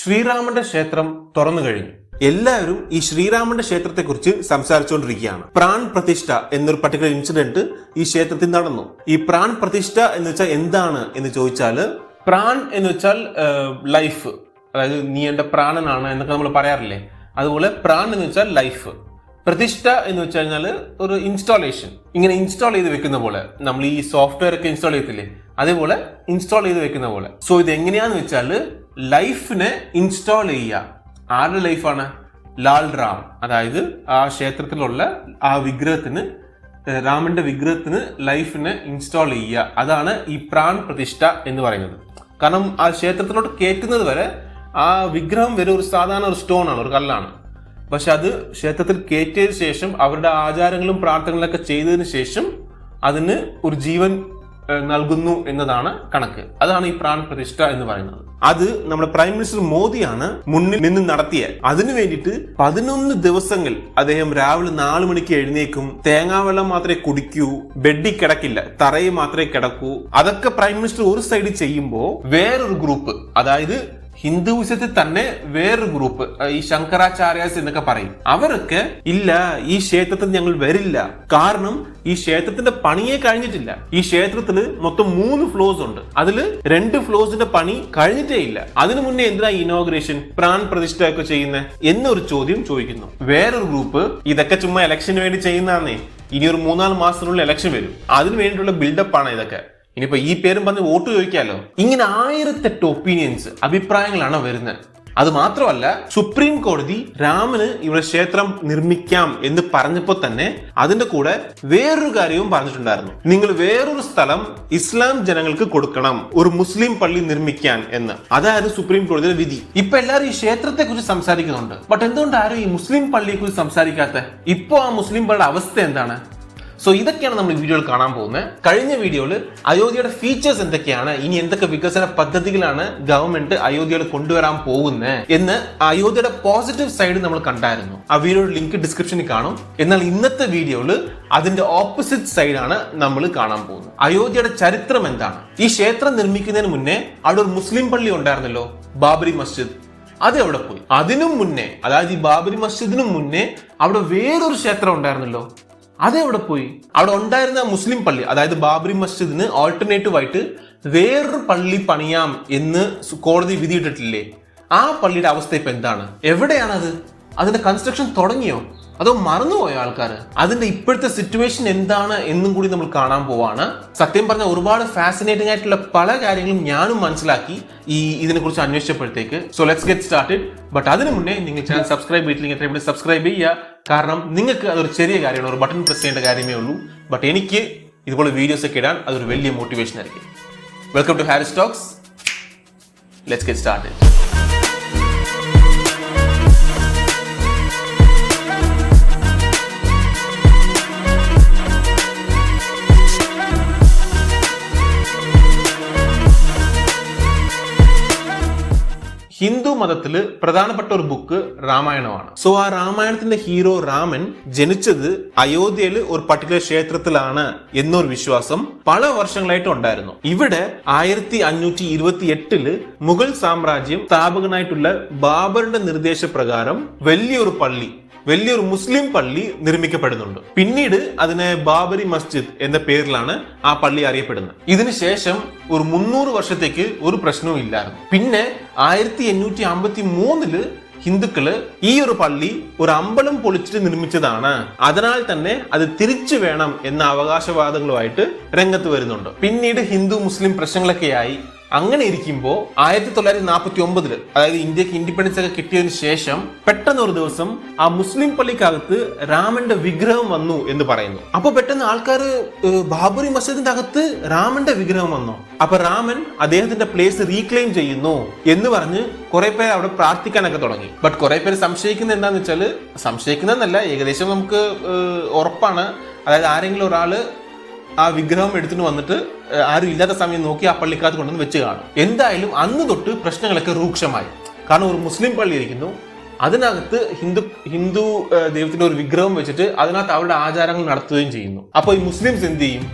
ശ്രീരാമന്റെ ക്ഷേത്രം തുറന്നു കഴിഞ്ഞു. എല്ലാവരും ഈ ശ്രീരാമന്റെ ക്ഷേത്രത്തെ കുറിച്ച് സംസാരിച്ചുകൊണ്ടിരിക്കുകയാണ്. പ്രാൺ പ്രതിഷ്ഠ എന്നൊരു പർട്ടിക്കുലർ ഇൻസിഡന്റ് ഈ ക്ഷേത്രത്തിൽ നടന്നു. ഈ പ്രാൺ പ്രതിഷ്ഠ എന്ന് വെച്ചാൽ എന്താണ് എന്ന് ചോദിച്ചാൽ, പ്രാൺ എന്ന് വെച്ചാൽ ലൈഫ്, അതായത് നീ എന്റെ പ്രാണനാണ് എന്നൊക്കെ നമ്മൾ പറയാറില്ലേ, അതുപോലെ പ്രാൺ എന്ന് വെച്ചാൽ ലൈഫ്. പ്രതിഷ്ഠ എന്ന് വെച്ച് കഴിഞ്ഞാൽ ഒരു ഇൻസ്റ്റാളേഷൻ, ഇങ്ങനെ ഇൻസ്റ്റാൾ ചെയ്ത് വെക്കുന്ന പോലെ, നമ്മൾ ഈ സോഫ്റ്റ്വെയർ ഒക്കെ ഇൻസ്റ്റാൾ ചെയ്യത്തില്ലേ, അതേപോലെ ഇൻസ്റ്റാൾ ചെയ്ത് വെക്കുന്ന പോലെ. സോ ഇത് എങ്ങനെയാന്ന് വെച്ചാൽ ലൈഫിനെ ഇൻസ്റ്റാൾ ചെയ്യുക. ആരുടെ ലൈഫാണ്? ലാൽ റാം, അതായത് ആ ക്ഷേത്രത്തിലുള്ള ആ വിഗ്രഹത്തിന്, രാമന്റെ വിഗ്രഹത്തിന് ലൈഫിനെ ഇൻസ്റ്റാൾ ചെയ്യുക. അതാണ് ഈ പ്രാൺ പ്രതിഷ്ഠ എന്ന് പറയുന്നത്. കാരണം ആ ക്ഷേത്രത്തിലോട്ട് കയറ്റുന്നത് വരെ ആ വിഗ്രഹം വരെ ഒരു സാധാരണ ഒരു സ്റ്റോൺ ആണ്, ഒരു കല്ലാണ്. പക്ഷെ അത് ക്ഷേത്രത്തിൽ കയറ്റിയതിനു ശേഷം അവരുടെ ആചാരങ്ങളും പ്രാർത്ഥനകളൊക്കെ ചെയ്തതിനു ശേഷം അതിന് ഒരു ജീവൻ നൽകുന്നു എന്നതാണ് കണക്ക്. അതാണ് ഈ പ്രാൺ പ്രതിഷ്ഠ എന്ന് പറയുന്നത്. അത് നമ്മുടെ പ്രൈം മിനിസ്റ്റർ മോദിയാണ് മുന്നിൽ നിന്ന് നടത്തിയത്. അതിനു വേണ്ടിയിട്ട് 11 ദിവസങ്ങൾ അദ്ദേഹം രാവിലെ 4 മണിക്ക് എഴുന്നേക്കും, തേങ്ങാവെള്ളം മാത്രമേ കുടിക്കൂ, ബെഡിൽ കിടക്കില്ല, തറയിൽ മാത്രമേ കിടക്കൂ. അതൊക്കെ പ്രൈം മിനിസ്റ്റർ ഒരു സൈഡിൽ ചെയ്യുമ്പോൾ വേറൊരു ഗ്രൂപ്പ്, അതായത് ഹിന്ദുവിസത്തിൽ തന്നെ വേറൊരു ഗ്രൂപ്പ്, ഈ ശങ്കരാചാര്യാസ് എന്നൊക്കെ പറയും, അവരൊക്കെ ഇല്ല, ഈ ക്ഷേത്രത്തിൽ ഞങ്ങൾ വരില്ല, കാരണം ഈ ക്ഷേത്രത്തിന്റെ പണിയെ കഴിഞ്ഞിട്ടില്ല. ഈ ക്ഷേത്രത്തിൽ മൊത്തം 3 ഫ്ലോർസ് ഉണ്ട്, അതിൽ 2 ഫ്ലോർസിന്റെ പണി കഴിഞ്ഞിട്ടേ ഇല്ല. അതിനു മുന്നേ എന്തിനാ ഇനോഗ്രേഷൻ, പ്രാൺ പ്രതിഷ്ഠ ഒക്കെ ചെയ്യുന്നത് എന്നൊരു ചോദ്യം ചോദിക്കുന്നു. വേറൊരു ഗ്രൂപ്പ് ഇതൊക്കെ ചുമ്മാ ഇലക്ഷന് വേണ്ടി ചെയ്യുന്നതാന്നേ, ഇനി ഒരു 3-4 മാസത്തിനുള്ളിൽ ഇലക്ഷൻ വരും, അതിനു വേണ്ടിയുള്ള ബിൽഡപ്പ് ആണ് ഇതൊക്കെ. ഇനിയിപ്പോ ഈ പേരും പറഞ്ഞ് വോട്ട് ചോദിക്കാലോ. ഇങ്ങനെ 1008 ഒപ്പീനിയൻസ്, അഭിപ്രായങ്ങളാണ് വരുന്നത്. അത് മാത്രമല്ല, സുപ്രീം കോടതി രാമന് ഇവിടെ ക്ഷേത്രം നിർമ്മിക്കാം എന്ന് പറഞ്ഞപ്പോൾ തന്നെ അതിന്റെ കൂടെ വേറൊരു കാര്യവും പറഞ്ഞിട്ടുണ്ടായിരുന്നു. നിങ്ങൾ വേറൊരു സ്ഥലം ഇസ്ലാം ജനങ്ങൾക്ക് കൊടുക്കണം, ഒരു മുസ്ലിം പള്ളി നിർമ്മിക്കാൻ എന്ന്. അതായത് സുപ്രീം കോടതിയുടെ വിധി. ഇപ്പൊ എല്ലാവരും ഈ ക്ഷേത്രത്തെ കുറിച്ച് സംസാരിക്കുന്നുണ്ട്, ബട്ട് എന്തുകൊണ്ട് ആരും ഈ മുസ്ലിം പള്ളിയെ കുറിച്ച് സംസാരിക്കാത്ത? ഇപ്പോ ആ മുസ്ലിം പള്ളിയുടെ അവസ്ഥ എന്താണ്? സോ ഇതൊക്കെയാണ് നമ്മൾ ഈ വീഡിയോയിൽ കാണാൻ പോകുന്നത്. കഴിഞ്ഞ വീഡിയോയിൽ അയോധ്യയുടെ ഫീച്ചേഴ്സ് എന്തൊക്കെയാണ്, ഇനി എന്തൊക്കെ വികസന പദ്ധതികളാണ് ഗവൺമെന്റ് അയോധ്യയിൽ കൊണ്ടുവരാൻ പോകുന്നത് എന്ന് അയോധ്യയുടെ പോസിറ്റീവ് സൈഡ് നമ്മൾ കണ്ടായിരുന്നു. ആ വീഡിയോയുടെ ലിങ്ക് ഡിസ്ക്രിപ്ഷനിൽ കാണും. എന്നാൽ ഇന്നത്തെ വീഡിയോയിൽ അതിന്റെ ഓപ്പോസിറ്റ് സൈഡാണ് നമ്മൾ കാണാൻ പോകുന്നത്. അയോധ്യയുടെ ചരിത്രം എന്താണ്? ഈ ക്ഷേത്രം നിർമ്മിക്കുന്നതിന് മുന്നേ അവിടെ ഒരു മുസ്ലിം പള്ളി ഉണ്ടായിരുന്നല്ലോ, ബാബരി മസ്ജിദ്. അത് എവിടെ പോയി? അതിനും മുന്നേ, അതായത് ഈ ബാബരി മസ്ജിദിനും മുന്നേ അവിടെ വേറൊരു ക്ഷേത്രം ഉണ്ടായിരുന്നല്ലോ, അതെവിടെ പോയി? അവിടെ ഉണ്ടായിരുന്ന മുസ്ലിം പള്ളി, അതായത് ബാബരി മസ്ജിദിന് ഓൾട്ടർനേറ്റീവ് ആയിട്ട് വേറൊരു പള്ളി പണിയാം എന്ന് കോടതി വിധിയിട്ടിട്ടില്ലേ, ആ പള്ളിയുടെ അവസ്ഥ ഇപ്പൊ എന്താണ്? എവിടെയാണത്? അതിന്റെ കൺസ്ട്രക്ഷൻ തുടങ്ങിയോ, അതോ മറന്നുപോയോ ആൾക്കാർ? അതിന്റെ ഇപ്പോഴത്തെ സിറ്റുവേഷൻ എന്താണ് എന്നും കൂടി നമ്മൾ കാണാൻ പോവാണ്. സത്യം പറഞ്ഞാൽ ഒരുപാട് ഫാസിനേറ്റിംഗ് ആയിട്ടുള്ള പല കാര്യങ്ങളും ഞാനും മനസ്സിലാക്കി ഇതിനെ കുറിച്ച് അന്വേഷിച്ചപ്പോഴത്തേക്ക്. So let's get started. But അതിനു മുന്നേ നിങ്ങൾ ചാനൽ സബ്സ്ക്രൈബ് ചെയ്തില്ലെങ്കിൽ എത്രയും സബ്സ്ക്രൈബ് ചെയ്യുക. കാരണം നിങ്ങൾക്ക് അതൊരു ചെറിയ കാര്യമാണ്, ഒരു ബട്ടൺ പ്രസ് ചെയ്യേണ്ട കാര്യമേ ഉള്ളൂ. ബട്ട് എനിക്ക് ഇതുപോലെ വീഡിയോസ് ഒക്കെ ഇടാൻ അതൊരു വലിയ മോട്ടിവേഷൻ ആയിരിക്കും. Welcome to Haris talks. Let's get started. Hindu മതത്തില് പ്രധാനപ്പെട്ട ഒരു ബുക്ക് രാമായണമാണ്. സോ ആ രാമായണത്തിന്റെ ഹീറോ രാമൻ ജനിച്ചത് അയോധ്യയിൽ ഒരു പർട്ടിക്കുലർ ക്ഷേത്രത്തിലാണ് എന്നൊരു വിശ്വാസം പല വർഷങ്ങളായിട്ട് ഉണ്ടായിരുന്നു. ഇവിടെ 1528 മുഗൾ സാമ്രാജ്യം സ്ഥാപകനായിട്ടുള്ള ബാബറിന്റെ നിർദ്ദേശപ്രകാരം വലിയൊരു മുസ്ലിം പള്ളി നിർമ്മിക്കപ്പെടുന്നുണ്ട്. പിന്നീട് അതിനെ ബാബരി മസ്ജിദ് എന്ന പേരിലാണ് ആ പള്ളി അറിയപ്പെടുന്നത്. ഇതിനുശേഷം ഒരു 300 വർഷത്തേക്ക് ഒരു പ്രശ്നവും ഇല്ലായിരുന്നു. പിന്നെ 1853 ഹിന്ദുക്കള് ഈ ഒരു പള്ളി ഒരു അമ്പലം പൊളിച്ചിട്ട് നിർമ്മിച്ചതാണ്, അതിനാൽ തന്നെ അത് തിരിച്ചു വേണം എന്ന അവകാശവാദങ്ങളുമായിട്ട് രംഗത്ത് വരുന്നുണ്ട്. പിന്നീട് ഹിന്ദു മുസ്ലിം പ്രശ്നങ്ങളൊക്കെയായി. അങ്ങനെ ഇരിക്കുമ്പോൾ 1949 അതായത് ഇന്ത്യക്ക് ഇൻഡിപെൻഡൻസ് ഒക്കെ കിട്ടിയതിനു ശേഷം പെട്ടെന്ന് ഒരു ദിവസം ആ മുസ്ലിം പള്ളിക്കകത്ത് രാമന്റെ വിഗ്രഹം വന്നു എന്ന് പറയുന്നു. അപ്പൊ പെട്ടെന്ന് ആൾക്കാർ, ബാബറി മസ്ജിദിന്റെ അകത്ത് രാമന്റെ വിഗ്രഹം വന്നു, അപ്പൊ രാമൻ അദ്ദേഹത്തിന്റെ പ്ലേസ് റീക്ലെയിം ചെയ്യുന്നു എന്ന് പറഞ്ഞ് കുറെ പേര് അവിടെ പ്രാർത്ഥിക്കാനൊക്കെ തുടങ്ങി. ബട്ട് കുറെ പേര് സംശയിക്കുന്നത് എന്താന്ന് വെച്ചാല്, സംശയിക്കുന്നതെന്നല്ല, ഏകദേശം നമുക്ക് ഉറപ്പാണ്, അതായത് ആരെങ്കിലും ഒരാള് ആ വിഗ്രഹം എടുത്തിട്ട് വന്നിട്ട് ആരും ഇല്ലാത്ത സമയം നോക്കി ആ പള്ളിക്കകത്ത് കൊണ്ടുവന്ന് വെച്ച് കാണും. എന്തായാലും അന്ന് തൊട്ട് പ്രശ്നങ്ങളൊക്കെ രൂക്ഷമായി. കാരണം ഒരു മുസ്ലിം പള്ളി ഇരിക്കുന്നു, അതിനകത്ത് ഹിന്ദു ദൈവത്തിന്റെ ഒരു വിഗ്രഹം വെച്ചിട്ട് അതിനകത്ത് അവരുടെ ആചാരങ്ങൾ നടത്തുകയും ചെയ്യുന്നു. അപ്പോൾ ഈ മുസ്ലിംസ് എന്ത് ചെയ്യും?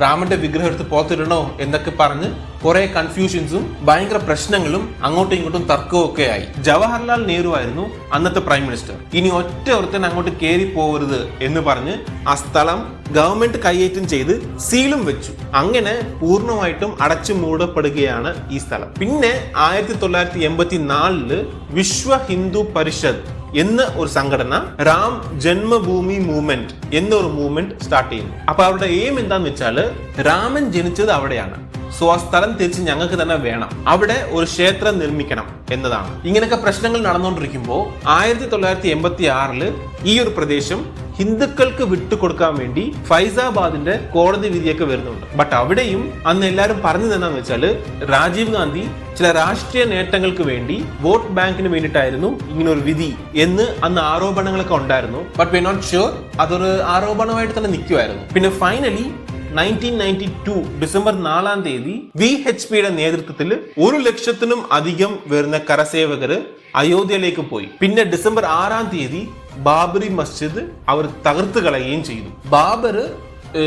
രാമന്റെ വിഗ്രഹം എടുത്ത് പുറത്തിടണോ എന്നൊക്കെ പറഞ്ഞ് കുറെ കൺഫ്യൂഷൻസും ഭയങ്കര പ്രശ്നങ്ങളും അങ്ങോട്ടും ഇങ്ങോട്ടും തർക്കവും ഒക്കെ ആയി. ജവഹർലാൽ നെഹ്റു ആയിരുന്നു അന്നത്തെ പ്രൈം മിനിസ്റ്റർ. ഇനി ഒറ്റ ഒരുത്തൻ അങ്ങോട്ട് കയറി പോകരുത് എന്ന് പറഞ്ഞ് ആ സ്ഥലം ഗവൺമെന്റ് കൈയേറ്റം ചെയ്ത് സീലും വെച്ചു. അങ്ങനെ പൂർണ്ണമായിട്ടും അടച്ചു മൂടപ്പെടുകയാണ് ഈ സ്ഥലം. പിന്നെ 1984 വിശ്വ ഹിന്ദു പരിഷത്ത് എന്ന ഒരു സംഘടന രാം ജന്മഭൂമി മൂവ്മെന്റ് എന്നൊരു മൂവ്മെന്റ് സ്റ്റാർട്ട് ചെയ്യുന്നു. അപ്പൊ അവരുടെ എയിം എന്താന്ന് വെച്ചാല് രാമൻ ജനിച്ചത് അവിടെയാണ്, സോ ആ സ്ഥലം തിരിച്ച് ഞങ്ങൾക്ക് തന്നെ വേണം, അവിടെ ഒരു ക്ഷേത്രം നിർമ്മിക്കണം എന്നതാണ്. ഇങ്ങനെയൊക്കെ പ്രശ്നങ്ങൾ നടന്നുകൊണ്ടിരിക്കുമ്പോൾ 1986 ഈ ഒരു പ്രദേശം ഹിന്ദുക്കൾക്ക് വിട്ടുകൊടുക്കാൻ വേണ്ടി ഫൈസാബാദിന്റെ കോടതി വിധിയൊക്കെ വരുന്നുണ്ട്. ബട്ട് അവിടെയും അന്ന് എല്ലാവരും പറഞ്ഞത് എന്താണെന്ന് വെച്ചാൽ രാജീവ് ഗാന്ധി ചില രാഷ്ട്രീയ നേട്ടങ്ങൾക്ക് വേണ്ടി വോട്ട് ബാങ്കിന് വേണ്ടിയിട്ടായിരുന്നു ഇങ്ങനെ ഒരു വിധി എന്ന് അന്ന് ആരോപണങ്ങളൊക്കെ ഉണ്ടായിരുന്നു. ബട്ട് വി നോട്ട് ഷുവർ, അതൊരു ആരോപണമായിട്ട് തന്നെ നിൽക്കുമായിരുന്നു. പിന്നെ ഫൈനലി 1992 ഡിസംബർ 4 VHPയുടെ നേതൃത്വത്തിൽ 1 ലക്ഷത്തിനും അധികം വരുന്ന കരസേവകര് അയോധ്യയിലേക്ക് പോയി. പിന്നെ ഡിസംബർ 6 ബാബറി മസ്ജിദ് അവർ തകർത്ത് കളയുകയും ചെയ്തു. ബാബർ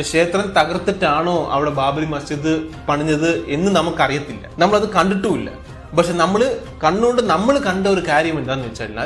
ക്ഷേത്രം തകർത്തിട്ടാണോ അവിടെ ബാബറി മസ്ജിദ് പണിഞ്ഞത് എന്ന് നമുക്കറിയത്തില്ല, നമ്മളത് കണ്ടിട്ടുമില്ല. പക്ഷെ കണ്ണുകൊണ്ട് നമ്മൾ കണ്ട ഒരു കാര്യം എന്താന്ന് വെച്ചാൽ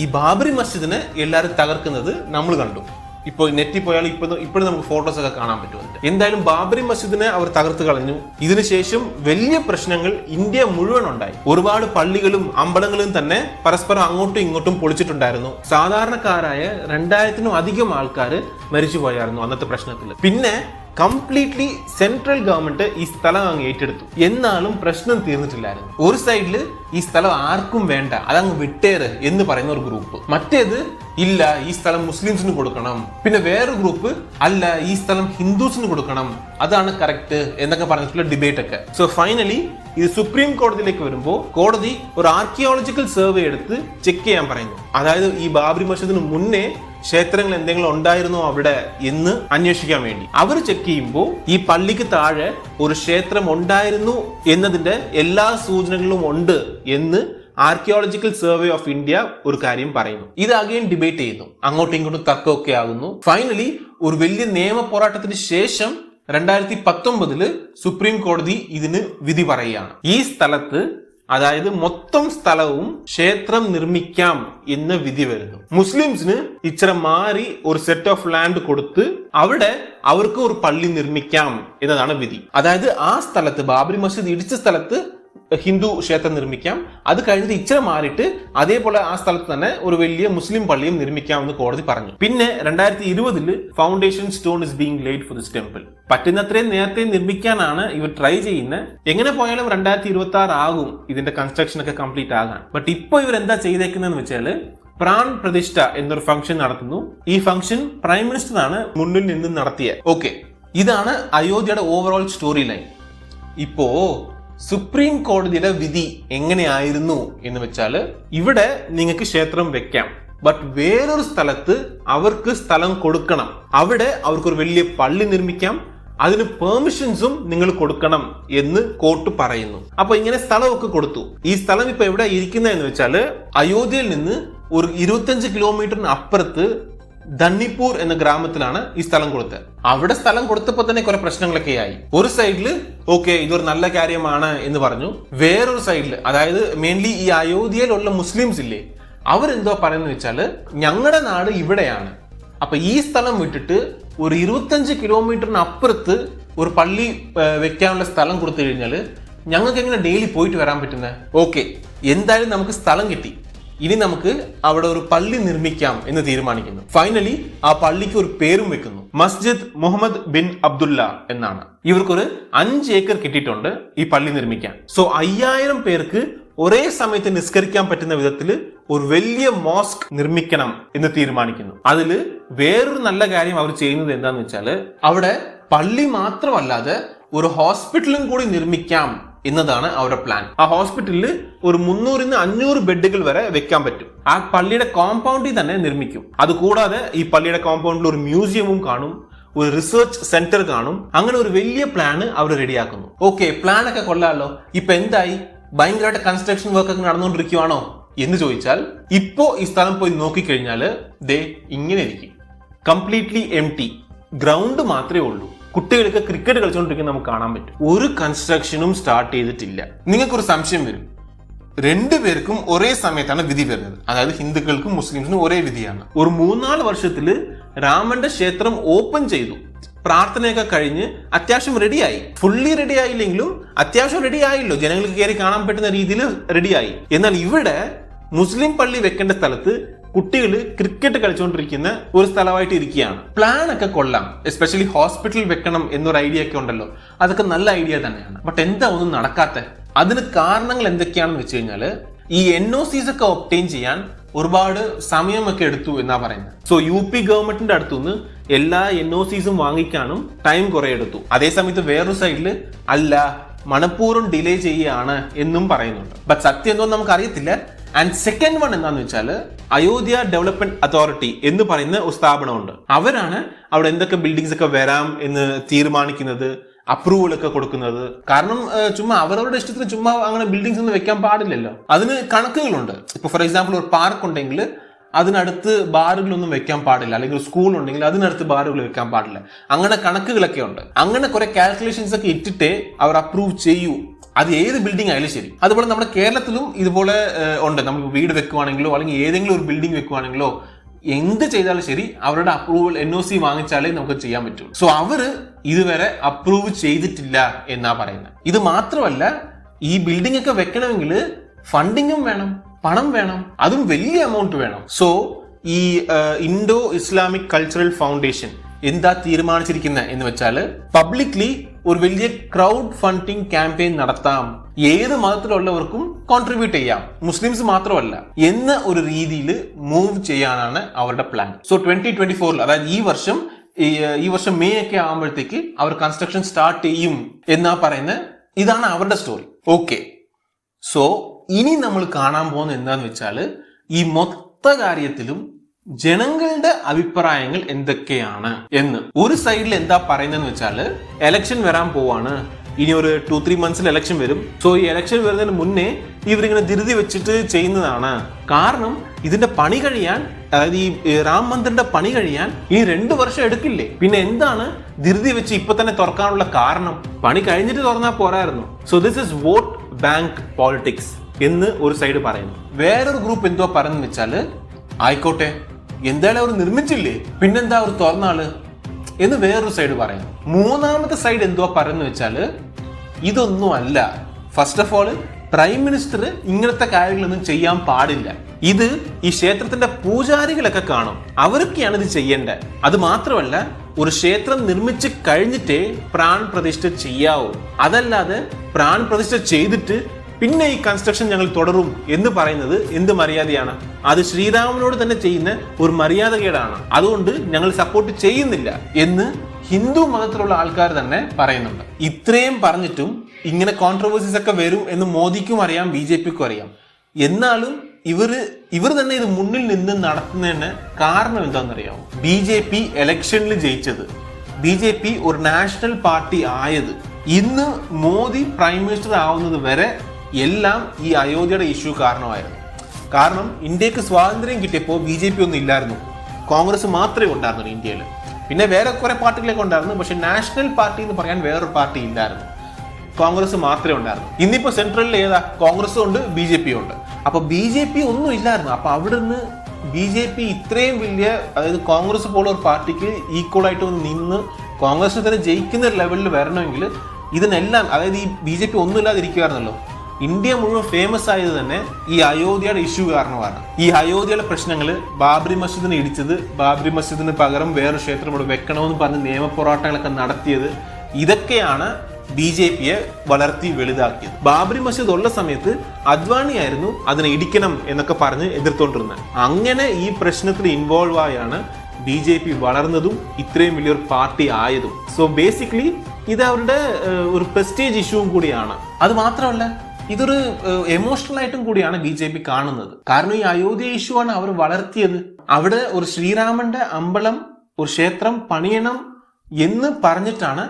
ഈ ബാബറി മസ്ജിദിനെ എല്ലാവരും തകർക്കുന്നത് നമ്മൾ കണ്ടു. ഇപ്പോൾ നെറ്റിൽ പോയാൽ ഇപ്പോഴും നമുക്ക് ഫോട്ടോസ് ഒക്കെ കാണാൻ പറ്റും. എന്തായാലും ബാബറി മസ്ജിദിനെ അവർ തകർത്ത് കളഞ്ഞു. ഇതിനുശേഷം വലിയ പ്രശ്നങ്ങൾ ഇന്ത്യ മുഴുവൻ ഉണ്ടായി. ഒരുപാട് പള്ളികളും അമ്പലങ്ങളും തന്നെ പരസ്പരം അങ്ങോട്ടും ഇങ്ങോട്ടും പൊളിച്ചിട്ടുണ്ടായിരുന്നു. സാധാരണക്കാരായ 2000-നും അധികം ആൾക്കാർ മരിച്ചു പോയായിരുന്നു അന്നത്തെ പ്രശ്നത്തിൽ. പിന്നെ കംപ്ലീറ്റ്ലി സെൻട്രൽ ഗവൺമെന്റ് ഈ സ്ഥലം അങ്ങ് ഏറ്റെടുത്തു. എന്നാലും പ്രശ്നം തീർന്നിട്ടില്ലായിരുന്നു. ഒരു സൈഡില് ഈ സ്ഥലം ആർക്കും വേണ്ട, അതങ്ങ് വിട്ടേറ് എന്ന് പറയുന്ന ഒരു ഗ്രൂപ്പ്, മറ്റേത് ഇല്ല ഈ സ്ഥലം മുസ്ലിംസിന് കൊടുക്കണം, പിന്നെ വേറൊരു ഗ്രൂപ്പ് അല്ല ഈ സ്ഥലം ഹിന്ദുസിന് കൊടുക്കണം, അതാണ് കറക്റ്റ് എന്നൊക്കെ പറഞ്ഞിട്ടുള്ള ഡിബേറ്റ് ഒക്കെ. സോ ഫൈനലി ഇത് സുപ്രീം കോടതിയിലേക്ക് വരുമ്പോൾ കോടതി ഒരു ആർക്കിയോളജിക്കൽ സർവേ എടുത്ത് ചെക്ക് ചെയ്യാൻ പറയുന്നു. അതായത് ഈ ബാബറി മസ്ജിദിന് മുന്നേ ക്ഷേത്രങ്ങൾ എന്തെങ്കിലും ഉണ്ടായിരുന്നോ അവിടെ എന്ന് അന്വേഷിക്കാൻ വേണ്ടി. അവർ ചെക്ക് ചെയ്യുമ്പോൾ ഈ പള്ളിക്ക് താഴെ ഒരു ക്ഷേത്രം ഉണ്ടായിരുന്നു എന്നതിന്റെ എല്ലാ സൂചനകളും ഉണ്ട് എന്ന് ആർക്കിയോളജിക്കൽ സർവേ ഓഫ് ഇന്ത്യ ഒരു കാര്യം പറയുന്നു. ഇത് അഗൈൻ ഡിബേറ്റ് ചെയ്യുന്നു, അങ്ങോട്ടും ഇങ്ങോട്ടും തർക്കമൊക്കെ ആകുന്നു. ഫൈനലി ഒരു വലിയ നിയമ പോരാട്ടത്തിന് ശേഷം 2019 സുപ്രീം കോടതി ഇതിന് വിധി പറയുകയാണ്. ഈ സ്ഥലത്ത്, അതായത് മൊത്തം സ്ഥലവും ക്ഷേത്രം നിർമ്മിക്കാം എന്ന് വിധി വരുന്നു. മുസ്ലിംസിന് ഇച്ചിരി മാറി ഒരു സെറ്റ് ഓഫ് ലാൻഡ് കൊടുത്ത് അവിടെ അവർക്ക് ഒരു പള്ളി നിർമ്മിക്കാം എന്നതാണ് വിധി. അതായത് ആ സ്ഥലത്ത് ബാബറി മസ്ജിദ് ഇടിച്ച സ്ഥലത്ത് ഹിന്ദു ക്ഷേത്രം നിർമ്മിക്കാം, അത് കഴിഞ്ഞിട്ട് ഇച്ചിരി മാറിയിട്ട് അതേപോലെ ആ സ്ഥലത്ത് തന്നെ ഒരു വലിയ മുസ്ലിം പള്ളിയും നിർമ്മിക്കാമെന്ന് കോടതി പറഞ്ഞു. പിന്നെ 2020 foundation stone is being laid for this temple. പറ്റുന്നത്രയും നേരത്തെ നിർമ്മിക്കാനാണ് ഇവർ ട്രൈ ചെയ്യുന്നത്. എങ്ങനെ പോയാലും 2026 ആകും ഇതിന്റെ കൺസ്ട്രക്ഷൻ ഒക്കെ കംപ്ലീറ്റ് ആകാൻ. ബട്ട് ഇപ്പൊ ഇവർ എന്താ ചെയ്തേക്കുന്നതെന്ന് വെച്ചാൽ പ്രാൺ പ്രതിഷ്ഠ എന്നൊരു ഫംഗ്ഷൻ നടത്തുന്നു. ഈ ഫംഗ്ഷൻ പ്രൈം മിനിസ്റ്റർ ആണ് മുന്നിൽ നിന്ന് നടത്തിയത്. ഓക്കെ, ഇതാണ് അയോധ്യയുടെ ഓവറോൾ സ്റ്റോറി ലൈൻ. ഇപ്പോ സുപ്രീം കോടതിയുടെ വിധി എങ്ങനെയായിരുന്നു എന്ന് വെച്ചാൽ ഇവിടെ നിങ്ങൾക്ക് ക്ഷേത്രം വെക്കാം, ബട്ട് വേറൊരു സ്ഥലത്ത് അവർക്ക് സ്ഥലം കൊടുക്കണം, അവിടെ അവർക്കൊരു വലിയ പള്ളി നിർമ്മിക്കാം, അതിന് പെർമിഷൻസും നിങ്ങൾ കൊടുക്കണം എന്ന് കോർട്ട് പറയുന്നു. അപ്പൊ ഇങ്ങനെ സ്ഥലമൊക്കെ കൊടുത്തു. ഈ സ്ഥലം ഇപ്പൊ എവിടെ ഇരിക്കുന്നതെന്ന് വെച്ചാല് അയോധ്യയിൽ നിന്ന് ഒരു 25 കിലോമീറ്ററിന് അപ്പുറത്ത് ധന്നിപ്പൂർ എന്ന ഗ്രാമത്തിലാണ് ഈ സ്ഥലം കൊടുത്തത്. അവിടെ സ്ഥലം കൊടുത്തപ്പോൾ തന്നെ കുറെ പ്രശ്നങ്ങളൊക്കെ ആയി. ഒരു സൈഡില് ഓക്കെ ഇതൊരു നല്ല കാര്യമാണ് എന്ന് പറഞ്ഞു, വേറൊരു സൈഡില് അതായത് മെയിൻലി ഈ അയോധ്യയിലുള്ള മുസ്ലിംസ് ഇല്ലേ, അവരെന്തോ പറയുന്നത് വെച്ചാല് ഞങ്ങളുടെ നാട് ഇവിടെയാണ്, അപ്പൊ ഈ സ്ഥലം വിട്ടിട്ട് ഒരു 25 കിലോമീറ്ററിന് അപ്പുറത്ത് ഒരു പള്ളി വെക്കാനുള്ള സ്ഥലം കൊടുത്തു കഴിഞ്ഞാല് ഞങ്ങൾക്ക് എങ്ങനെ ഡെയിലി പോയിട്ട് വരാൻ പറ്റുന്നത്? ഓക്കെ, എന്തായാലും നമുക്ക് സ്ഥലം കിട്ടി, ഇനി നമുക്ക് അവിടെ ഒരു പള്ളി നിർമ്മിക്കാം എന്ന് തീരുമാനിക്കുന്നു. ഫൈനലി ആ പള്ളിക്ക് ഒരു പേരും വെക്കുന്നു, മസ്ജിദ് മുഹമ്മദ് ബിൻ അബ്ദുല്ല എന്നാണ്. ഇവർക്കൊരു 5 ഏക്കർ കിട്ടിയിട്ടുണ്ട് ഈ പള്ളി നിർമ്മിക്കാൻ. സോ 5000 പേർക്ക് ഒരേ സമയത്ത് നിസ്കരിക്കാൻ പറ്റുന്ന വിധത്തിൽ ഒരു വലിയ മോസ്ക് നിർമ്മിക്കണം എന്ന് തീരുമാനിക്കുന്നു. അതില് വേറൊരു നല്ല കാര്യം അവർ ചെയ്യുന്നത് എന്താന്ന് വെച്ചാല് അവിടെ പള്ളി മാത്രമല്ലാതെ ഒരു ഹോസ്പിറ്റലും കൂടി നിർമ്മിക്കാം എന്നതാണ് അവരുടെ പ്ലാൻ. ആ ഹോസ്പിറ്റലിൽ ഒരു 300-500 ബെഡുകൾ വരെ വെക്കാൻ പറ്റും. ആ പള്ളിയുടെ കോമ്പൗണ്ടിൽ തന്നെ നിർമ്മിക്കും. അതുകൂടാതെ ഈ പള്ളിയുടെ കോമ്പൗണ്ടിൽ ഒരു മ്യൂസിയവും കാണും, ഒരു റിസർച്ച് സെന്റർ കാണും. അങ്ങനെ ഒരു വലിയ പ്ലാൻ അവർ റെഡിയാക്കുന്നു. ഓക്കെ, പ്ലാൻ ഒക്കെ കൊള്ളാമല്ലോ. ഇപ്പൊ എന്തായി? ഭയങ്കരമായിട്ട് കൺസ്ട്രക്ഷൻ വർക്ക് ഒക്കെ നടന്നുകൊണ്ടിരിക്കുവാണോ എന്ന് ചോദിച്ചാൽ ഇപ്പോ ഈ സ്ഥലം പോയി നോക്കിക്കഴിഞ്ഞാല് ദേ ഇങ്ങനെ ഇരിക്കും, കംപ്ലീറ്റ്ലി എംപ്റ്റി, ഗ്രൗണ്ട് മാത്രമേ ഉള്ളൂ. കുട്ടികൾക്ക് ക്രിക്കറ്റ് കളിച്ചുകൊണ്ടിരിക്കുന്നത് നമുക്ക് കാണാൻ പറ്റും. ഒരു കൺസ്ട്രക്ഷനും സ്റ്റാർട്ട് ചെയ്തിട്ടില്ല. നിങ്ങൾക്കൊരു സംശയം വരും, രണ്ടുപേർക്കും ഒരേ സമയത്താണ് വിധി വരുന്നത്. അതായത് ഹിന്ദുക്കൾക്കും മുസ്ലിംസിനും ഒരേ വിധിയാണ്. ഒരു 3-4 വർഷത്തില് രാമന്റെ ക്ഷേത്രം ഓപ്പൺ ചെയ്തു, പ്രാർത്ഥനയൊക്കെ കഴിഞ്ഞ് അത്യാവശ്യം റെഡിയായി. ഫുള്ളി റെഡി ആയില്ലെങ്കിലും അത്യാവശ്യം റെഡി ആയല്ലോ, ജനങ്ങൾക്ക് കയറി കാണാൻ പറ്റുന്ന രീതിയിൽ റെഡിയായി. എന്നാൽ ഇവിടെ മുസ്ലിം പള്ളി വെക്കേണ്ട സ്ഥലത്ത് കുട്ടികൾ ക്രിക്കറ്റ് കളിച്ചുകൊണ്ടിരിക്കുന്ന ഒരു സ്ഥലമായിട്ട് ഇരിക്കുകയാണ്. പ്ലാൻ ഒക്കെ കൊള്ളാം, എസ്പെഷ്യലി ഹോസ്പിറ്റൽ വെക്കണം എന്നൊരു ഐഡിയ ഒക്കെ ഉണ്ടല്ലോ, അതൊക്കെ നല്ല ഐഡിയ തന്നെയാണ്. ബട്ട് എന്താ ഒന്നും നടക്കാത്ത? അതിന് കാരണങ്ങൾ എന്തൊക്കെയാണെന്ന് വെച്ച് കഴിഞ്ഞാല് ഈ NOCs ഒക്കെ ഒബ്റ്റെയിൻ ചെയ്യാൻ ഒരുപാട് സമയമൊക്കെ എടുത്തു എന്നാ പറയുന്നത്. സോ UP ഗവൺമെന്റിന്റെ അടുത്തുനിന്ന് എല്ലാ NOCസും വാങ്ങിക്കാനും ടൈം കുറെ എടുത്തു. അതേസമയത്ത് വേറൊരു സൈഡിൽ അല്ല, മനഃപൂർവ്വം ഡിലേ ചെയ്യുകയാണ് എന്നും പറയുന്നുണ്ട്. ബട്ട് സത്യം എന്തോ നമുക്ക് അറിയത്തില്ല. ആൻഡ് സെക്കൻഡ് വൺ എന്താണെന്ന് വെച്ചാൽ അയോധ്യ ഡെവലപ്മെന്റ് അതോറിറ്റി എന്ന് പറയുന്ന ഒരു സ്ഥാപനമുണ്ട്. അവരാണ് അവിടെ എന്തൊക്കെ ബിൽഡിങ്സ് ഒക്കെ വരാം എന്ന് തീരുമാനിക്കുന്നത്, അപ്രൂവൽ ഒക്കെ കൊടുക്കുന്നത്. കാരണം ചുമ്മാ അവരവരുടെ ഇഷ്ടത്തിന് ചുമ്മാ അങ്ങനെ ബിൽഡിങ്സ് ഒന്നും വെക്കാൻ പാടില്ലല്ലോ. അതിന് കണക്കുകളുണ്ട്. ഇപ്പൊ ഫോർ എക്സാമ്പിൾ ഒരു പാർക്ക് ഉണ്ടെങ്കിൽ അതിനടുത്ത് ബാറുകളൊന്നും വെക്കാൻ പാടില്ല, അല്ലെങ്കിൽ സ്കൂൾ ഉണ്ടെങ്കിൽ അതിനടുത്ത് ബാറുകൾ വെക്കാൻ പാടില്ല. അങ്ങനെ കണക്കുകളൊക്കെ ഉണ്ട്. അങ്ങനെ കുറെ കാൽക്കുലേഷൻസ് ഒക്കെ ഇട്ടിട്ടേ അവർ അപ്രൂവ് ചെയ്യൂ, അത് ഏത് ബിൽഡിംഗ് ആയാലും ശരി. അതുപോലെ നമ്മുടെ കേരളത്തിലും ഇതുപോലെ ഉണ്ട്. നമുക്ക് വീട് വെക്കുവാണെങ്കിലോ അല്ലെങ്കിൽ ഏതെങ്കിലും ഒരു ബിൽഡിംഗ് വെക്കുവാണെങ്കിലോ എന്ത് ചെയ്താലും ശരി അവരുടെ അപ്രൂവൽ NOC വാങ്ങിച്ചാലേ നമുക്ക് ചെയ്യാൻ പറ്റുള്ളൂ. സോ അവര് ഇതുവരെ അപ്രൂവ് ചെയ്തിട്ടില്ല എന്നാ പറയുന്നത്. ഇത് മാത്രമല്ല, ഈ ബിൽഡിംഗ് ഒക്കെ വെക്കണമെങ്കിൽ ഫണ്ടിങ്ങും വേണം, പണം വേണം, അതും വലിയ എമൗണ്ട് വേണം. സോ ഈ ഇൻഡോ ഇസ്ലാമിക് കൾച്ചറൽ ഫൗണ്ടേഷൻ എന്താ തീരുമാനിച്ചിരിക്കുന്നത് എന്ന് വെച്ചാൽ പബ്ലിക്ലി ഒരു വലിയ ക്രൗഡ് ഫണ്ടിങ് ക്യാമ്പയിൻ നടത്താം, ഏത് മതത്തിലുള്ളവർക്കും കോൺട്രിബ്യൂട്ട് ചെയ്യാം, മുസ്ലിംസ് മാത്രമല്ല എന്ന ഒരു രീതിയിൽ മൂവ് ചെയ്യാനാണ് അവരുടെ പ്ലാൻ. സോ 2024 അതായത് ഈ വർഷം മെയ് ഒക്കെ ആകുമ്പോഴത്തേക്ക് അവർ കൺസ്ട്രക്ഷൻ സ്റ്റാർട്ട് ചെയ്യും എന്നാ പറയുന്നത്. ഇതാണ് അവരുടെ സ്റ്റോറി. ഓക്കെ, സോ ഇനി നമ്മൾ കാണാൻ പോകുന്നത് എന്താന്ന് വെച്ചാൽ ഈ മൊത്ത കാര്യത്തിലും ജനങ്ങളുടെ അഭിപ്രായങ്ങൾ എന്തൊക്കെയാണ് എന്ന്. ഒരു സൈഡിൽ എന്താ പറയുന്നതെന്ന് വെച്ചാൽ എലക്ഷൻ വരാൻ പോവാണ്, ഇനി ഒരു 2-3 മന്ത്സിൽ എലക്ഷൻ വരും. സോ ഈ എലക്ഷൻ വരുന്നതിന് മുന്നേ ഇവരിങ്ങനെ ധൃതി വെച്ചിട്ട് ചെയ്യുന്നതാണ്. കാരണം ഇതിന്റെ പണി കഴിയാൻ, അതായത് ഈ രാം മന്ദിറിന്റെ പണി കഴിയാൻ ഈ 2 വർഷം എടുക്കില്ലേ? പിന്നെ എന്താണ് ധൃതി വെച്ച് ഇപ്പൊ തന്നെ തുറക്കാനുള്ള കാരണം? പണി കഴിഞ്ഞിട്ട് തുറന്നാൽ പോരായിരുന്നു. So this is vote bank politics എന്ന് ഒരു സൈഡ് പറയുന്നു. വേറൊരു ഗ്രൂപ്പ് എന്തോ പറയുന്നത് വെച്ചാല് ആയിക്കോട്ടെ, എന്തായാലും അവർ നിർമ്മിച്ചില്ലേ, പിന്നെന്താ അവർ തുറന്നാള് എന്ന് വേറൊരു സൈഡ് പറയുന്നു. മൂന്നാമത്തെ സൈഡ് എന്തോ പറയുന്നു വെച്ചാല് ഇതൊന്നും അല്ല, first of all prime minister ഇങ്ങനത്തെ കാര്യങ്ങളൊന്നും ചെയ്യാൻ പാടില്ല. ഇത് ഈ ക്ഷേത്രത്തിന്റെ പൂജാരികളൊക്കെ കാണും, അവരൊക്കെയാണ് ഇത് ചെയ്യേണ്ടത്. അത് മാത്രമല്ല, ഒരു ക്ഷേത്രം നിർമ്മിച്ച് കഴിഞ്ഞിട്ടേ പ്രാൺ പ്രതിഷ്ഠ ചെയ്യാവൂ. അതല്ലാതെ പ്രാൺ പ്രതിഷ്ഠ ചെയ്തിട്ട് പിന്നെ ഈ കൺസ്ട്രക്ഷൻ ഞങ്ങൾ തുടരും എന്ന് പറയുന്നത് എന്ത് മര്യാദയാണ്? അത് ശ്രീരാമനോട് തന്നെ ചെയ്യുന്ന ഒരു മര്യാദകേടാണ്. അതുകൊണ്ട് ഞങ്ങൾ സപ്പോർട്ട് ചെയ്യുന്നില്ല എന്ന് ഹിന്ദു മതത്തിലുള്ള ആൾക്കാർ തന്നെ പറയുന്നുണ്ട്. ഇത്രയും പറഞ്ഞിട്ടും ഇങ്ങനെ കോൺട്രവേഴ്സീസ് ഒക്കെ വരും എന്ന് മോദിക്കും അറിയാം, BJPക്കും അറിയാം. എന്നാലും ഇവർ തന്നെ ഇത് മുന്നിൽ നിന്ന് നടത്തുന്നതിന് കാരണം എന്താണെന്നറിയാമോ? BJP ഇലക്ഷനിൽ ജയിച്ചത്, BJP ഒരു നാഷണൽ പാർട്ടി ആയത്, ഇന്ന് മോദി പ്രൈം മിനിസ്റ്റർ ആവുന്നത് വരെ എല്ലാം ഈ അയോധ്യയുടെ ഇഷ്യൂ കാരണമായിരുന്നു. കാരണം ഇന്ത്യക്ക് സ്വാതന്ത്ര്യം കിട്ടിയപ്പോൾ BJP ഒന്നും ഇല്ലായിരുന്നു, കോൺഗ്രസ് മാത്രമേ ഉണ്ടായിരുന്നുള്ളൂ ഇന്ത്യയിൽ. പിന്നെ വേറെ കുറെ പാർട്ടികളൊക്കെ ഉണ്ടായിരുന്നു, പക്ഷെ നാഷണൽ പാർട്ടി എന്ന് പറയാൻ വേറൊരു പാർട്ടി ഇല്ലായിരുന്നു, കോൺഗ്രസ് മാത്രമേ ഉണ്ടായിരുന്നു. ഇന്നിപ്പോ സെൻട്രലിൽ ഏതാ? കോൺഗ്രസും ഉണ്ട്, BJP ഉണ്ട്. അപ്പൊ BJP ഒന്നും ഇല്ലായിരുന്നു. അപ്പൊ അവിടെ നിന്ന് BJP ഇത്രയും വലിയ, അതായത് കോൺഗ്രസ് പോലെ ഒരു പാർട്ടിക്ക് ഈക്വൽ ആയിട്ട് നിന്ന് കോൺഗ്രസ് തന്നെ ജയിക്കുന്ന ലെവലിൽ വരണമെങ്കിൽ ഇതിനെല്ലാം, അതായത് ഈ BJP ഒന്നും ഇല്ലാതിരിക്കുമായിരുന്നല്ലോ. ഇന്ത്യ മുഴുവൻ ഫേമസ് ആയത് തന്നെ ഈ അയോധ്യയുടെ ഇഷ്യൂ കാരണമാണ്. ഈ അയോധ്യയുടെ പ്രശ്നങ്ങൾ, ബാബറി മസ്ജിദിനെ ഇടിച്ചത്, ബാബറി മസ്ജിദിന് പകരം വേറെ ക്ഷേത്രം ഇവിടെ വെക്കണമെന്ന് പറഞ്ഞ് നിയമപോരാട്ടങ്ങളൊക്കെ നടത്തിയത്, ഇതൊക്കെയാണ് BJPയെ വളർത്തി വലുതാക്കിയത്. ബാബറി മസ്ജിദ് ഉള്ള സമയത്ത് അദ്വാനി ആയിരുന്നു അതിനെ ഇടിക്കണം എന്നൊക്കെ പറഞ്ഞ് എതിർത്തോണ്ടിരുന്നത്. അങ്ങനെ ഈ പ്രശ്നത്തിൽ ഇൻവോൾവ് ആയാണ് BJP വളർന്നതും ഇത്രയും വലിയൊരു പാർട്ടി ആയതും. സോ ബേസിക്കലി ഇത് അവരുടെ ഒരു പ്രസ്റ്റീജ് ഇഷ്യൂവും കൂടിയാണ്. അത് മാത്രമല്ല, ഇതൊരു എമോഷണൽ ആയിട്ടും കൂടിയാണ് BJP കാണുന്നത്. കാരണം ഈ അയോധ്യ ഇഷ്യൂ ആണ് അവർ വളർത്തിയത്. അവിടെ ഒരു ശ്രീരാമന്റെ അമ്പലം, ഒരു ക്ഷേത്രം പണിയണം എന്ന് പറഞ്ഞിട്ടാണ്,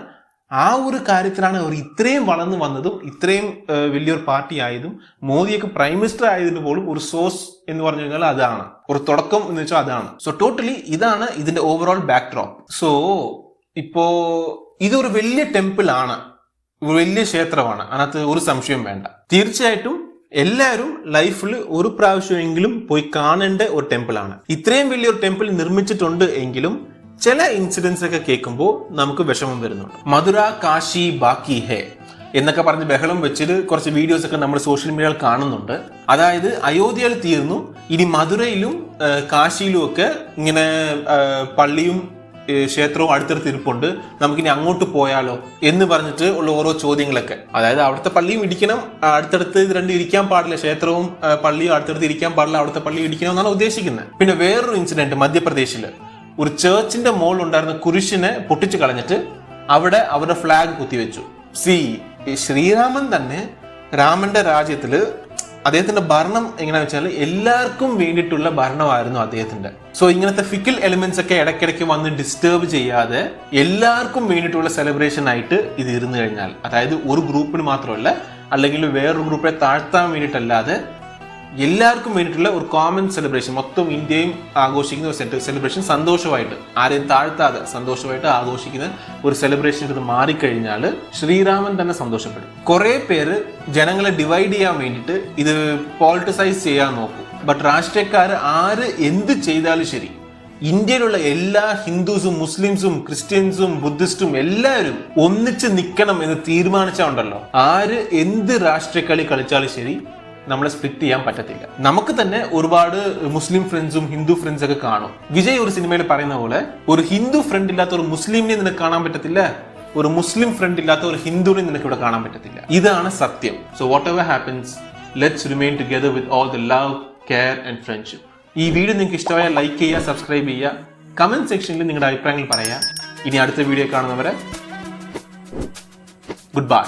ആ ഒരു കാര്യത്തിലാണ് അവർ ഇത്രയും വളർന്നു വന്നതും ഇത്രയും വലിയൊരു പാർട്ടി ആയതും. മോദിയൊക്കെ പ്രൈം മിനിസ്റ്റർ ആയതിന് പോലും ഒരു സോഴ്സ് എന്ന് പറഞ്ഞു കഴിഞ്ഞാൽ അതാണ്, ഒരു തുടക്കം എന്ന് വെച്ചാൽ അതാണ്. സോ ടോട്ടലി ഇതാണ് ഇതിന്റെ ഓവറോൾ ബാക്ക്ഡ്രോപ്പ്. സോ ഇപ്പോ ഇതൊരു വലിയ ടെമ്പിൾ ആണ്, വലിയ ക്ഷേത്രമാണ്, അതിനകത്ത് ഒരു സംശയം വേണ്ട. തീർച്ചയായിട്ടും എല്ലാവരും ലൈഫിൽ ഒരു പ്രാവശ്യമെങ്കിലും പോയി കാണേണ്ട ഒരു ടെമ്പിൾ ആണ്. ഇത്രയും വലിയൊരു ടെമ്പിൾ നിർമ്മിച്ചിട്ടുണ്ട് എങ്കിലും ചില ഇൻസിഡൻസ് ഒക്കെ കേൾക്കുമ്പോൾ നമുക്ക് വിഷമം വരുന്നുണ്ട്. മധുര കാശി ബാക്കി ഹേ എന്നൊക്കെ പറഞ്ഞ് ബഹളം വെച്ചിട്ട് കുറച്ച് വീഡിയോസ് ഒക്കെ നമ്മൾ സോഷ്യൽ മീഡിയയിൽ കാണുന്നുണ്ട്. അതായത് അയോധ്യയിൽ തീർന്നു, ഇനി മധുരയിലും കാശിയിലും ഒക്കെ ഇങ്ങനെ പള്ളിയും ക്ഷേത്രവും അടുത്തടുത്ത് ഇരിപ്പുണ്ട്, നമുക്കിനി അങ്ങോട്ട് പോയാലോ എന്ന് പറഞ്ഞിട്ട് ഉള്ള ഓരോ ചോദ്യങ്ങളൊക്കെ. അതായത് അവിടുത്തെ പള്ളിയും ഇടിക്കണം, അടുത്തടുത്ത് ഇത് രണ്ടും ഇരിക്കാൻ പാടില്ല, ക്ഷേത്രവും പള്ളിയും അടുത്തടുത്ത് ഇരിക്കാൻ പാടില്ല, അവിടുത്തെ പള്ളി ഇടിക്കണം എന്നാണ് ഉദ്ദേശിക്കുന്നത്. പിന്നെ വേറൊരു ഇൻസിഡന്റ് മധ്യപ്രദേശില് ഒരു ചേർച്ചിന്റെ മുകളിൽ ഉണ്ടായിരുന്ന കുരിശിനെ പൊട്ടിച്ചു കളഞ്ഞിട്ട് അവിടെ അവരുടെ ഫ്ലാഗ് കുത്തിവെച്ചു. ശ്രീരാമൻ തന്നെ രാമന്റെ രാജ്യത്തില് അദ്ദേഹത്തിന്റെ ഭരണം എങ്ങനെയാ വെച്ചാൽ എല്ലാവർക്കും വേണ്ടിയിട്ടുള്ള ഭരണമായിരുന്നു അദ്ദേഹത്തിന്റെ. സോ ഇങ്ങനത്തെ ഫിക്കൽ എലിമെന്റ്സ് ഒക്കെ ഇടയ്ക്കിടയ്ക്ക് വന്ന് ഡിസ്റ്റർബ് ചെയ്യാതെ എല്ലാവർക്കും വേണ്ടിയിട്ടുള്ള സെലിബ്രേഷൻ ആയിട്ട് ഇത് ഇരുന്നു കഴിഞ്ഞാൽ, അതായത് ഒരു ഗ്രൂപ്പിന് മാത്രമല്ല, അല്ലെങ്കിൽ വേറൊരു ഗ്രൂപ്പിനെ താഴ്ത്താൻ വേണ്ടിയിട്ടല്ലാതെ എല്ലാവർക്കും വേണ്ടിയിട്ടുള്ള ഒരു കോമൺ സെലിബ്രേഷൻ, മൊത്തം ഇന്ത്യയും ആഘോഷിക്കുന്ന ഒരു സെലിബ്രേഷൻ, സന്തോഷമായിട്ട് ആരെയും താഴ്ത്താതെ സന്തോഷമായിട്ട് ആഘോഷിക്കുന്ന ഒരു സെലിബ്രേഷൻ ഇത് മാറിക്കഴിഞ്ഞാൽ ശ്രീരാമൻ തന്നെ സന്തോഷപ്പെടും. കുറെ പേര് ജനങ്ങളെ ഡിവൈഡ് ചെയ്യാൻ വേണ്ടിയിട്ട് ഇത് പോളിറ്റിസൈസ് ചെയ്യാൻ നോക്കും. ബട്ട് രാഷ്ട്രീയക്കാർ ആര് എന്ത് ചെയ്താലും ശരി, ഇന്ത്യയിലുള്ള എല്ലാ ഹിന്ദുസും മുസ്ലിംസും ക്രിസ്ത്യൻസും ബുദ്ധിസ്റ്റും എല്ലാവരും ഒന്നിച്ച് നിൽക്കണം എന്ന് തീരുമാനിച്ചാണ്ടല്ലോ, ആര് എന്ത് രാഷ്ട്രീയ കളി കളിച്ചാലും ശരി നമ്മളെ സ്പ്ലിറ്റ് ചെയ്യാൻ പറ്റത്തില്ല. നമുക്ക് തന്നെ ഒരുപാട് മുസ്ലിം ഫ്രണ്ട്സും ഹിന്ദു ഫ്രണ്ട്സ് ഒക്കെ കാണും. വിജയ് ഒരു സിനിമയിൽ പറയുന്ന പോലെ ഒരു ഹിന്ദു ഫ്രണ്ട് ഇല്ലാത്ത ഒരു മുസ്ലിമിനെ നിനക്ക് കാണാൻ പറ്റത്തില്ല, ഒരു മുസ്ലിം ഫ്രണ്ട് ഇല്ലാത്ത ഒരു ഹിന്ദുവിനെ നിനക്ക് ഇവിടെ കാണാൻ പറ്റത്തില്ല. ഇതാണ് സത്യം. So what ever happens, let's remain together with all the love, care and friendship. ഈ വീഡിയോ നിങ്ങൾക്ക് ഇഷ്ടമായാൽ ലൈക്ക് ചെയ്യുക, സബ്സ്ക്രൈബ് ചെയ്യുക, കമന്റ് സെക്ഷനിൽ നിങ്ങളുടെ അഭിപ്രായങ്ങൾ പറയുക. ഇനി അടുത്ത വീഡിയോ കാണുന്നവരെ ഗുഡ് ബൈ.